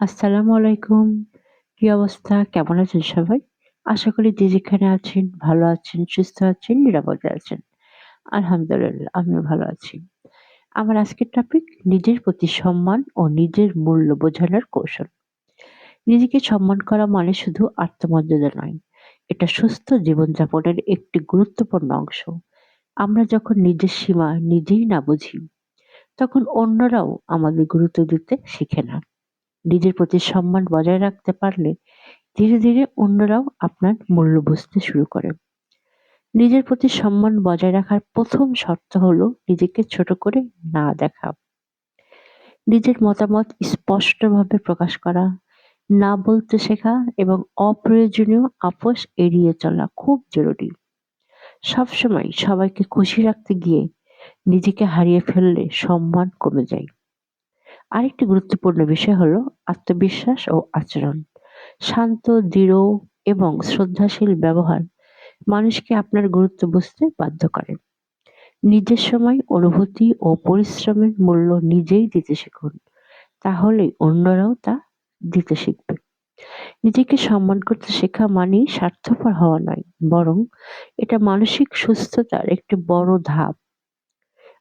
আসসালামু আলাইকুম। কি অবস্থা? কেমন আছেন সবাই? আশা করি যে যেখানে আছেন ভালো আছেন, সুস্থ আছেন, নিরাপদে আছেন। আলহামদুলিল্লাহ আমিও ভালো আছি। আমার আজকের টপিক নিজের প্রতি সম্মান ও নিজের মূল্য বোঝানোর কৌশল। নিজেকে সম্মান করা মানে শুধু আত্মমর্যাদা নয়। এটা সুস্থ জীবনযাপনের একটি গুরুত্বপূর্ণ অংশ। আমরা যখন নিজের সীমা নিজেই না বুঝি, তখন অন্যরাও আমাদের গুরুত্ব দিতে শিখে না। নিজের প্রতি সম্মান বজায় রাখতে পারলে ধীরে ধীরে অন্যরাও আপনার মূল্য বুঝতে শুরু করে। নিজের প্রতি সম্মান বজায় রাখার প্রথম শর্ত হলো নিজেকে ছোট করে না দেখা। নিজের মতামত স্পষ্টভাবে প্রকাশ করা, না বলতে শেখা এবং অপ্রয়োজনীয় আপোষ এড়িয়ে চলা খুব জরুরি। সবসময় সবাইকে খুশি রাখতে গিয়ে নিজেকে হারিয়ে ফেললে সম্মান কমে যায়। আরেকটি গুরুত্বপূর্ণ বিষয় হলো আত্মবিশ্বাস ও আচরণ। শান্ত, দৃঢ় এবং শ্রদ্ধাশীল ব্যবহার মানুষকে আপনার গুরুত্ব বুঝতে বাধ্য করে। নিজের সময়, অনুভূতি ও পরিশ্রমের মূল্য নিজেই দিতে শিখুন। তাহলেই অন্যরাও তা দিতে শিখবে। নিজেকে সম্মান করতে শেখা মানেই স্বার্থপর হওয়া নয়, বরং এটা মানসিক সুস্থতার একটি বড় ধাপ।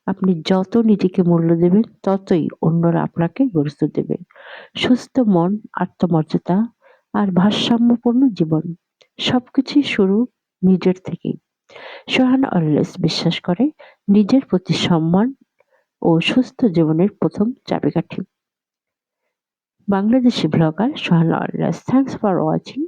আপনি যত নিজেকে মূল্য দেবেন, ততই অন্যরা আপনাকে গুরুত্ব দেবে। সুস্থ মন, আত্মমর্যাদা আর ভারসাম্যপূর্ণ জীবন সবকিছুই শুরু নিজের থেকেই। সোহান অলওয়েজ বিশ্বাস করে নিজের প্রতি সম্মান ও সুস্থ জীবনের প্রথম চাবিকাঠি। Bangladeshi blogger Sohan always. Thanks for watching.